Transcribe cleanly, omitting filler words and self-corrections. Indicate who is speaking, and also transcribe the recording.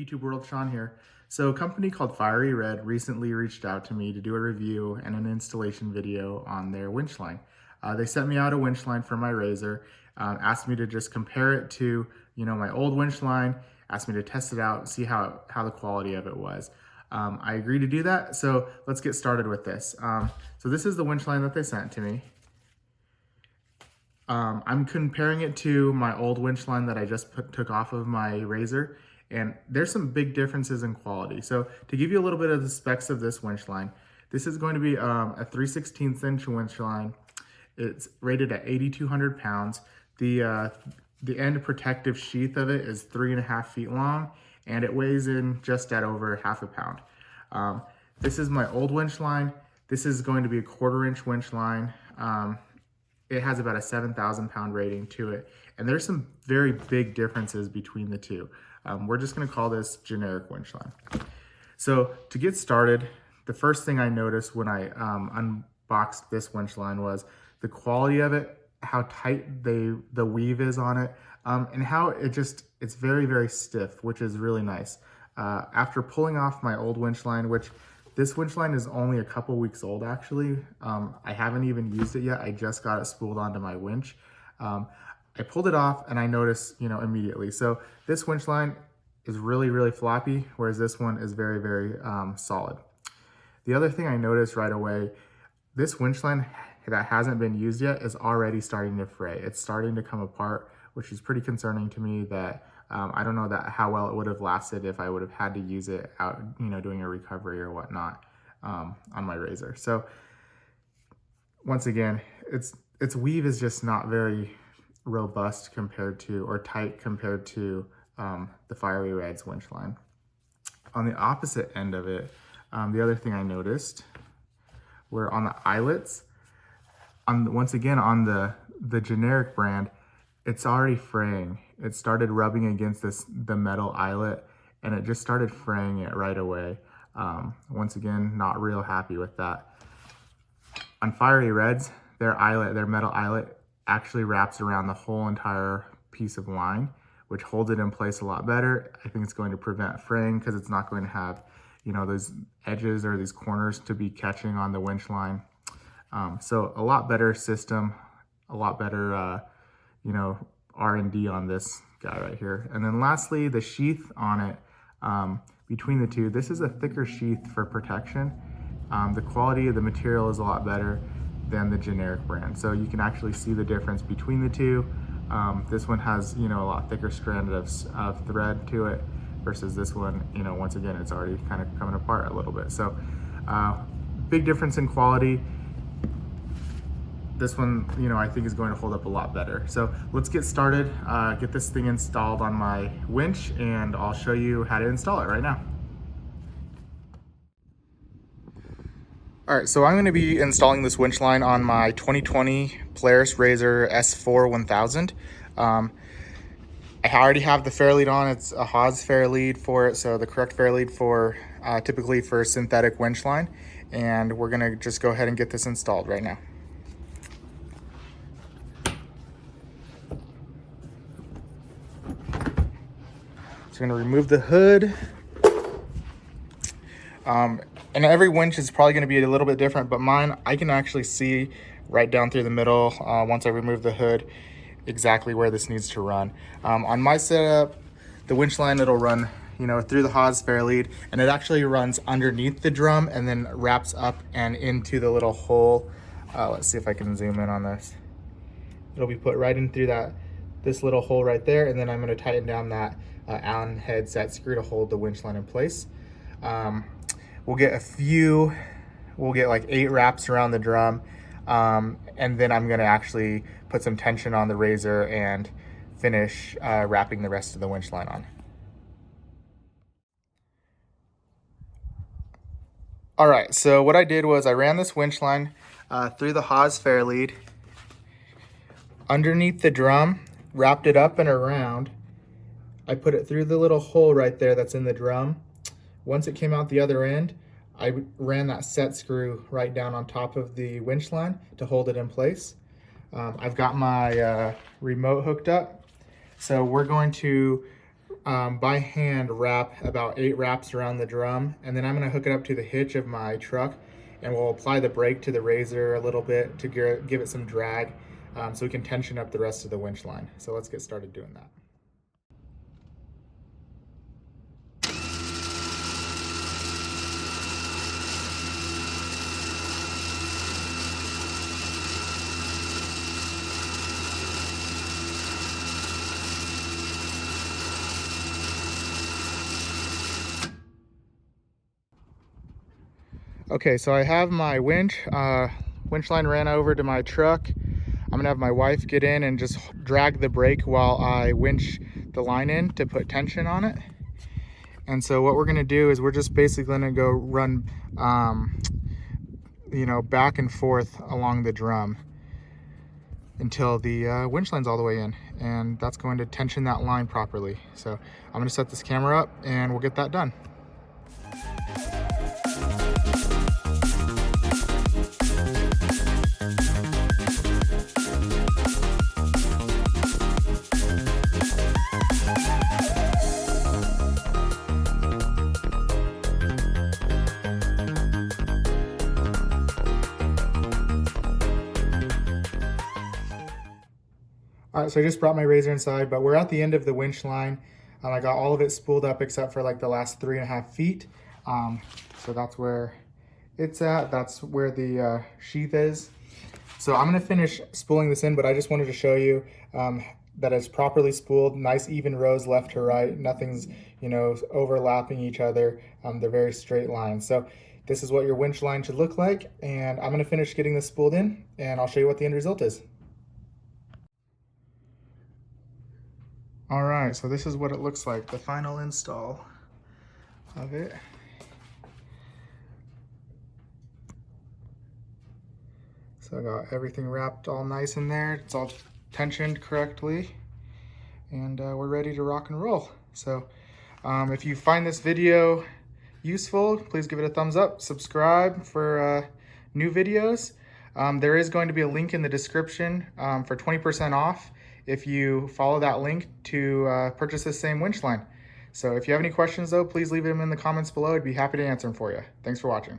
Speaker 1: YouTube world, Sean here. So a company called Fieryred recently reached out to me to do a review and an installation video on their winch line. They sent me out a winch line for my razor, asked me to just compare it to, my old winch line, asked me to test it out, see how the quality of it was. I agreed to do that, so let's get started with this. So this is the winch line that they sent to me. I'm comparing it to my old winch line that I just took off of my razor, and there's some big differences in quality. So to give you a little bit of the specs of this winch line, this is going to be a 3/16 inch winch line. It's rated at 8,200 pounds. The end protective sheath of it is 3.5 feet long, and it weighs in just at over half a pound. This is my old winch line. This is going to be a 1/4 inch winch line. It has about a 7,000 pound rating to it. And there's some very big differences between the two. We're just gonna call this generic winch line. So to get started, the first thing I noticed when I unboxed this winch line was the quality of it, how tight the weave is on it, and how it's very, very stiff, which is really nice. After pulling off my old winch line, which this winch line is only a couple weeks old, actually. I haven't even used it yet. I just got it spooled onto my winch. I pulled it off and I noticed, immediately. So this winch line is really, really floppy, whereas this one is very, very solid. The other thing I noticed right away, this winch line that hasn't been used yet is already starting to fray. It's starting to come apart, which is pretty concerning to me that I don't know how well it would have lasted if I would have had to use it out, doing a recovery or whatnot on my razor. So once again, its weave is just not very robust compared to, or tight compared to the Fieryred's winch line. On the opposite end of it, the other thing I noticed were on the eyelets. Once again, on the generic brand, it's already fraying. It started rubbing against the metal eyelet, and it just started fraying it right away. Once again, not real happy with that. On Fieryred's, their metal eyelet actually wraps around the whole entire piece of line, which holds it in place a lot better. I think it's going to prevent fraying because it's not going to have, those edges or these corners to be catching on the winch line. So a lot better system, a lot better, R&D on this guy right here. And then lastly, the sheath on it, between the two, this is a thicker sheath for protection. The quality of the material is a lot better than the generic brand. So you can actually see the difference between the two. This one has, a lot thicker strand of thread to it versus this one, once again, it's already kind of coming apart a little bit. So big difference in quality. This one, I think is going to hold up a lot better. So let's get started, get this thing installed on my winch, and I'll show you how to install it right now. All right, so I'm going to be installing this winch line on my 2020 Polaris Razor S4 1000. I already have the Fairlead on. It's a Haas Fairlead for it, so the correct Fairlead for typically for synthetic winch line. And we're going to just go ahead and get this installed right now. So I'm going to remove the hood. And every winch is probably going to be a little bit different, but mine, I can actually see right down through the middle, once I remove the hood, exactly where this needs to run. On my setup, the winch line, it'll run, through the Haas Fairlead, and it actually runs underneath the drum and then wraps up and into the little hole. Let's see if I can zoom in on this. It'll be put right in through this little hole right there, and then I'm going to tighten down that Allen head set screw to hold the winch line in place. We'll get like 8 wraps around the drum, and then I'm going to actually put some tension on the razor and finish wrapping the rest of the winch line on. All right, so what I did was I ran this winch line through the Haas Fairlead underneath the drum, wrapped it up and around. I put it through the little hole right there that's in the drum. Once it came out the other end, I ran that set screw right down on top of the winch line to hold it in place. I've got my remote hooked up. So we're going to by hand wrap about 8 wraps around the drum, and then I'm going to hook it up to the hitch of my truck, and we'll apply the brake to the razor a little bit to give it some drag, so we can tension up the rest of the winch line. So let's get started doing that. Okay, so I have my winch line ran over to my truck. I'm gonna have my wife get in and just drag the brake while I winch the line in to put tension on it. And so what we're gonna do is we're just basically gonna go run, back and forth along the drum until the winch line's all the way in. And that's going to tension that line properly. So I'm gonna set this camera up and we'll get that done. All right, so I just brought my razor inside, but we're at the end of the winch line. I got all of it spooled up except for like the last 3.5 feet. So that's where it's at. That's where the sheath is. So I'm gonna finish spooling this in, but I just wanted to show you that it's properly spooled, nice even rows left to right. Nothing's, overlapping each other. They're very straight lines. So this is what your winch line should look like. And I'm gonna finish getting this spooled in and I'll show you what the end result is. All right, so this is what it looks like, the final install of it. So I got everything wrapped all nice in there. It's all tensioned correctly. And we're ready to rock and roll. So if you find this video useful, please give it a thumbs up, subscribe for new videos. There is going to be a link in the description for 20% off if you follow that link to purchase this same winch line. So if you have any questions though, please leave them in the comments below. I'd be happy to answer them for you. Thanks for watching.